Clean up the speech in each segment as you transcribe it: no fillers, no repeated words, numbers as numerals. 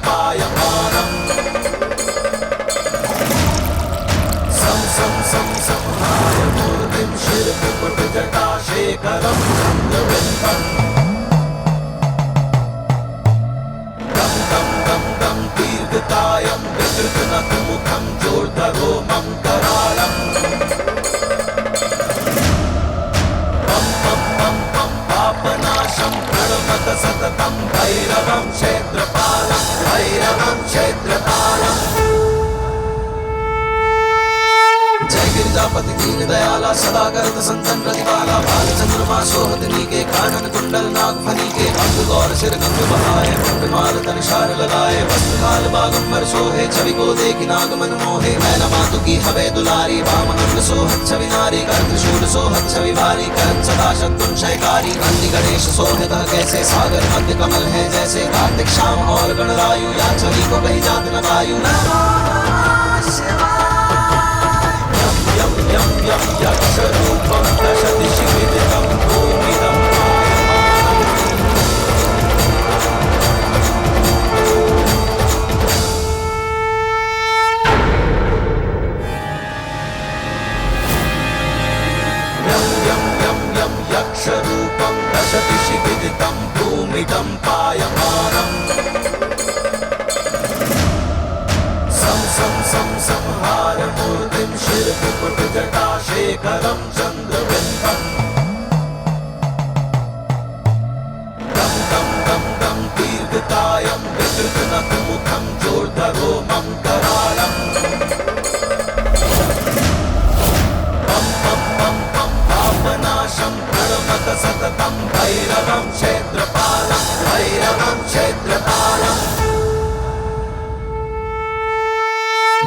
पायमानम् सं सं सं संहाय मूर्तिं शिरकुकुटजटाशेखरं चन्द्रबिम्बम् गं गं गं गं दीर्घकायं विकृतनतमुखं चोर्धरोमं करालम् पं पं पं पं पापनाशं प्रणमत सततं भैरवं क्षेत्रपालं भैरवं क्षेत्रपालम् जय गिरिजापति दीन दयाला सदा करत संतन प्रतिपाला बाल चंद्रमा सोहतनी के कानन कुंडल नागफनी के अंग गौर सिर गंग बहाए मुंड माल तन शार लगाए वस्त्रकाल बागंबर सोहे छवि को देखी नाग मन मोहे मैना मातु की हवे दुलारी वाम अंग सोहत छवि नारी कर त्रिशूल सोहत छवि भारी कर सदा शत्रुन क्षयकारी नंदी गणेश सोहत कैसे सागर मध्य कमल है जैसे कार्तिक शाम और गणरायु या छवि को कही जात न वायु यं यं यं यक्षरूपं दशदिशि विदितं भूमिदं यं यं यं यं यक्षरूपं दशदिशि विदितं भूमिदं पायमानम् सं सं सं संहार मूर्तिं शिरकुकुटजटाशेखरं चन्द्रबिम्बम् गं गं गं गं दीर्घकायं विकृतनतमुखं चोर्धरोमं करालम् पं पं पं पं पापनाशं प्रणमत सततं भैरवं क्षेत्रपालं भैरवं क्षेत्रपालम्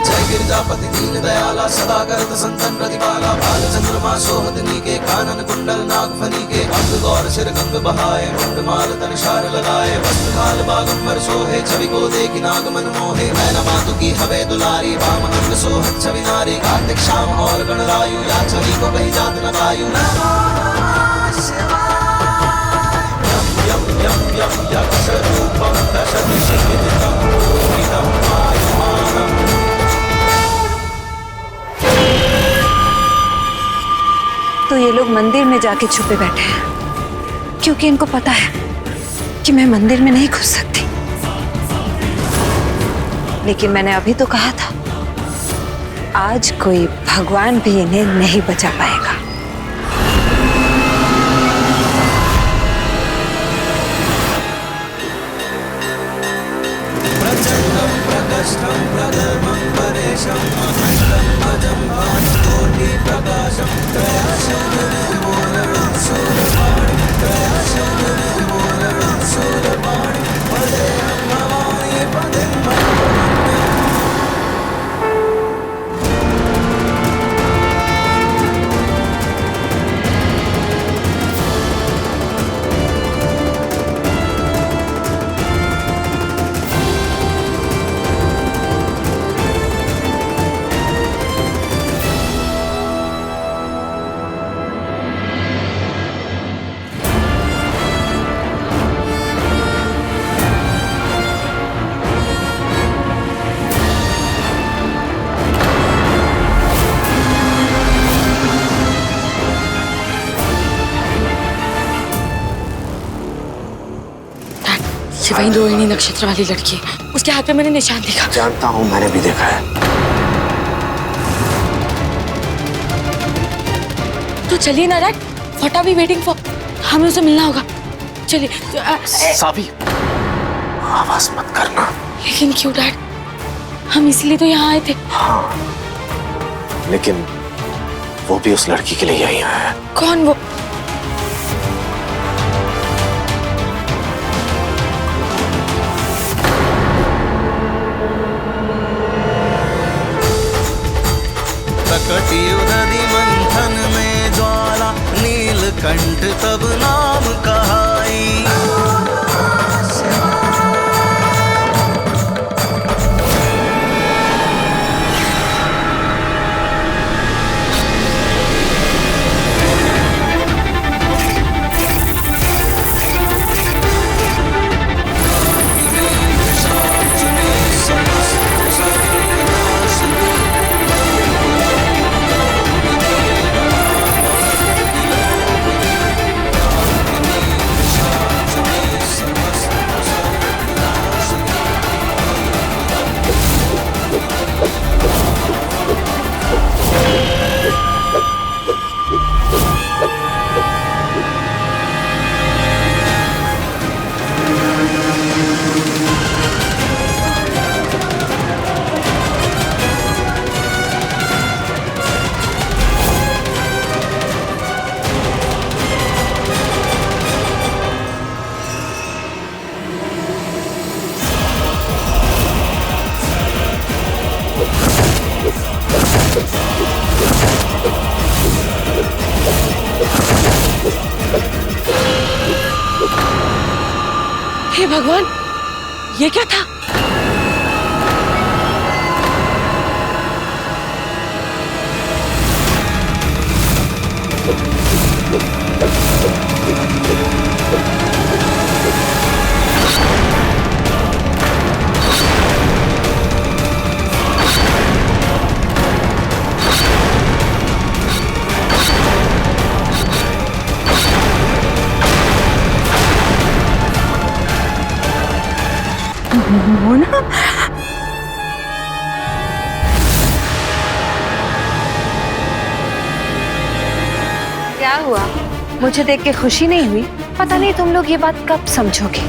जय गिरिजापति दीन दयाला सदा करत संतन प्रतिपाला बाल चंद्रमा सोहतनी के कानन कुंडल नागफनी के अंग गौर सिर गंग बहाए मुंड माल तन शार लगाए वस्त्रकाल बागंबर सोहे छवि को देखी नाग मन मोहे मैना मातु की हवे दुलारी वाम अंग सोहत छवि नारी कार्तिक शाम और गणरायु या छवि को कही जात न वायु यं यं यं यं यक्षरूपं दशदिशि विदितं भूमिदं पायमानम् तो ये लोग मंदिर में जाके छुपे बैठे हैं क्योंकि इनको पता है कि मैं मंदिर में नहीं घुस सकती। लेकिन मैंने अभी तो कहा था आज कोई भगवान भी इन्हें नहीं बचा पाएगा। प्रचंडं प्रकष्टं प्रगल्भं परेशं अखंडं भजं भानुकोटि प्रकाशं त्रयाशूलनिर्मूलनं शूलपाणिं त्रयाशूलनिर्मूलनं शूलपाणिं भजेऽहं भवानी पतिं ये वही रोहिणी नक्षत्र वाली लड़की है। उसके हाथ में मैंने निशान देखा। जानता हूँ, मैंने भी देखा है। तो चलिए ना dad, what are we waiting for? हमें उसे मिलना होगा। चलिए। साबी, आवाज मत करना। लेकिन क्यों डैड? हम इसलिए तो यहाँ आए थे। हाँ, लेकिन वो भी उस लड़की के लिए यही आया है। कौन वो? प्रकटियुदधि मंथन में ज्वाला नीलकंठ तब नाम कहाई। हे भगवान, ये क्या था? मोना, क्या हुआ? मुझे देख के खुशी नहीं हुई? पता नहीं तुम लोग ये बात कब समझोगे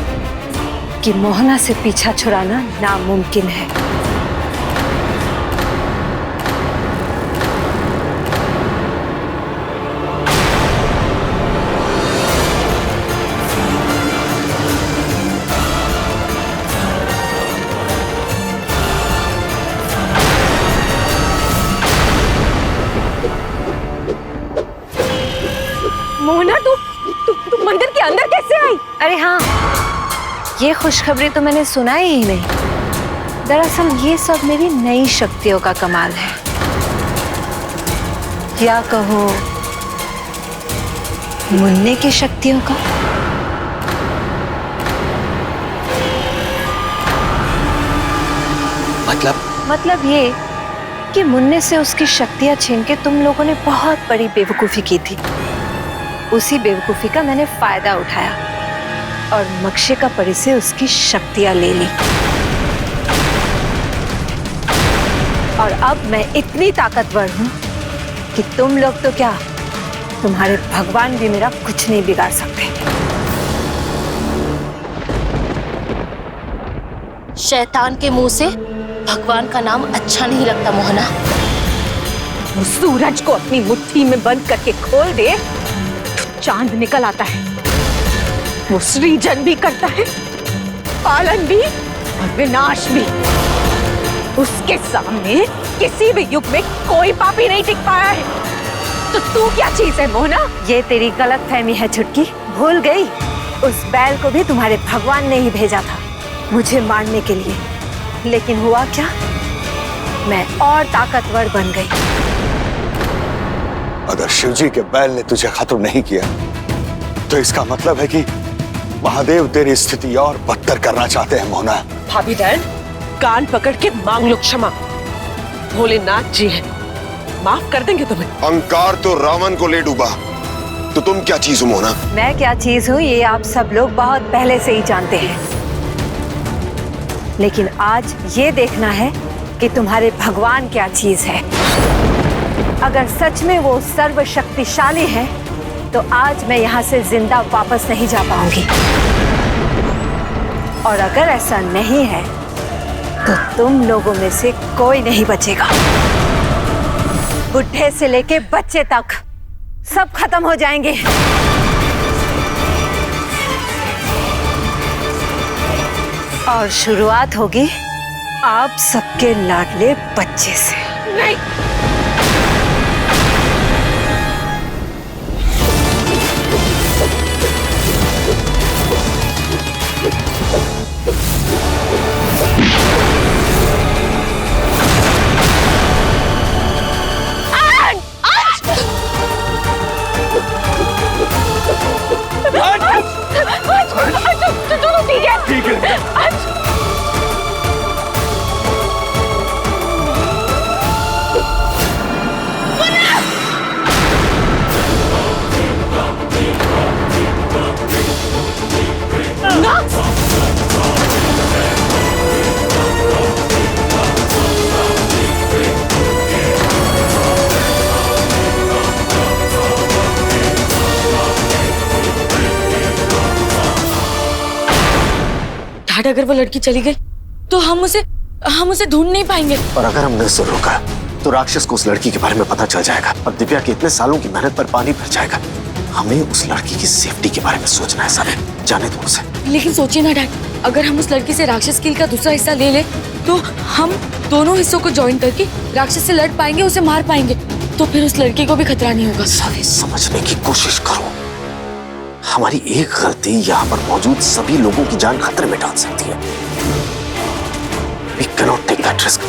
कि मोहना से पीछा छुड़ाना नामुमकिन है। मोहना, तू मंदिर के अंदर कैसे आई? अरे हाँ, ये खुशखबरी तो मैंने सुना ही नहीं। दरअसल ये सब मेरी नई शक्तियों का कमाल है, या कहो मुन्ने की शक्तियों का। मतलब ये कि मुन्ने से उसकी शक्तियां छीन के तुम लोगों ने बहुत बड़ी बेवकूफी की थी। उसी बेवकूफी का मैंने फायदा उठाया और मक्षिका परी से उसकी शक्तियां ले ली। और अब मैं इतनी ताकतवर हूं कि तुम लोग तो क्या, तुम्हारे भगवान भी मेरा कुछ नहीं बिगाड़ सकते। शैतान के मुंह से भगवान का नाम अच्छा नहीं लगता मोहना। वो सूरज को अपनी मुट्ठी में बंद करके खोल दे तो चांद निकल आता है। वो सृजन भी करता है, पालन भी और विनाश भी। उसके सामने किसी भी युग में कोई पापी नहीं टिक पाया है। तो तू क्या चीज है मोहना? ये तेरी गलत फहमी है छुटकी। भूल गई, उस बैल को भी तुम्हारे भगवान ने ही भेजा था मुझे मारने के लिए। लेकिन हुआ क्या, मैं और ताकतवर बन गई। अगर शिवजी के बैल ने तुझे खत्म नहीं किया तो इसका मतलब है कि महादेव तेरी स्थिति और बदतर करना चाहते हैं मोहना। भाभी बहन, कान पकड़ के मांग लो क्षमा। भोलेनाथ जी हैं, माफ कर देंगे तुम्हें। अहंकार तो रावण को ले डूबा, तो तुम क्या चीज हो मोहना? मैं क्या चीज हूँ ये आप सब लोग बहुत पहले से ही जानते हैं। लेकिन आज ये देखना है कि तुम्हारे भगवान क्या चीज है। अगर सच में वो सर्वशक्तिशाली है तो आज मैं यहाँ से जिंदा वापस नहीं जा पाऊंगी। और अगर ऐसा नहीं है तो तुम लोगों में से कोई नहीं बचेगा। बुढ़े से लेके बच्चे तक सब खत्म हो जाएंगे। और शुरुआत होगी आप सबके लाडले बच्चे से। नहीं, डैड, अगर वो लड़की चली गई तो हम उसे ढूंढ नहीं पाएंगे। और अगर हमने उसे रोका तो राक्षस को उस लड़की के बारे में पता चल जाएगा और दिव्या के इतने सालों की मेहनत पर पानी फिर जाएगा। हमें उस लड़की की सेफ्टी के बारे में सोचना है साबिर। जाने दो उसे। लेकिन सोचिए ना डैड, अगर हम उस लड़की से राक्षस किल का दूसरा हिस्सा ले ले तो हम दोनों हिस्सों को ज्वाइन करके राक्षस से लड़ पाएंगे, उसे मार पाएंगे। तो फिर उस लड़की को भी खतरा नहीं होगा। सारी समझने की कोशिश करो। हमारी एक गलती यहां पर मौजूद सभी लोगों की जान खतरे में डाल सकती है। We cannot take that risk.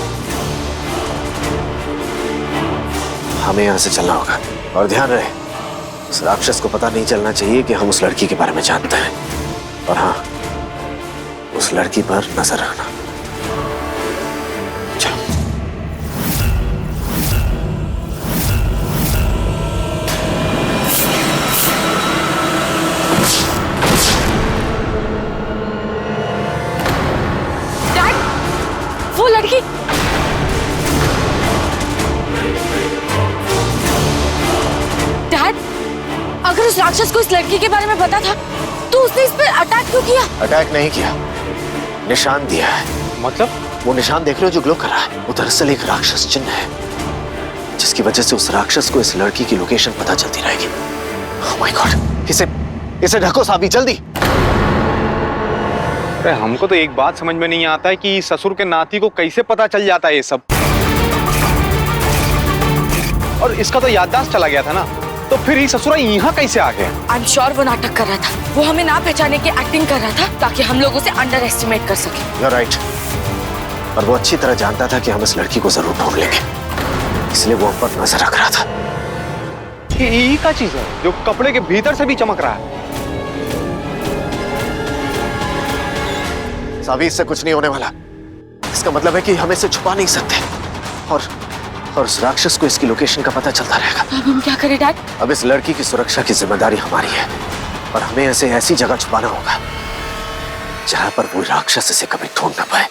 हमें यहां से चलना होगा और ध्यान रहे, उस राक्षस को पता नहीं चलना चाहिए कि हम उस लड़की के बारे में जानते हैं। और हाँ, उस लड़की पर नजर रखना। चलो। डैड, वो लड़की। डैड, अगर उस राक्षस को इस लड़की के बारे में पता था तो उसने इस पर अटैक क्यों किया? अटैक नहीं किया, निशान दिया है। मतलब? वो निशान देख रहे हो जो ग्लो कर रहा है, वो दरअसल एक राक्षस चिन्ह है, जिसकी वजह से उस राक्षस को इस लड़की की लोकेशन पता चलती रहेगी। Oh my God! इसे ढको साबी, जल्दी। अरे हमको तो एक बात समझ में नहीं आता है कि ससुर के नाती को कैसे पता चल जाता है ये सब। और इसका तो याददाश्त चला गया था ना, तो फिर ये ससुरा यहाँ कैसे आ गया? आई एम श्योर वो नाटक कर रहा था। वो हमें ना पहचाने की एक्टिंग कर रहा था ताकि हम लोग उसे अंडर एस्टिमेट कर सके। You're right. और वो अच्छी तरह जानता था कि हम इस लड़की को जरूर ढूंढ लेंगे, इसलिए वो हम पर नजर रख रहा था। ये क्या चीज है जो कपड़े के भीतर से भी चमक रहा है? साबी, इससे कुछ नहीं होने वाला। इसका मतलब है कि हम इसे छुपा नहीं सकते, और उस राक्षस को इसकी लोकेशन का पता चलता रहेगा। अब हम क्या करें डैड? अब इस लड़की की सुरक्षा की जिम्मेदारी हमारी है, और हमें इसे ऐसी जगह छुपाना होगा जहां पर वो राक्षस इसे कभी ढूंढ ना पाए।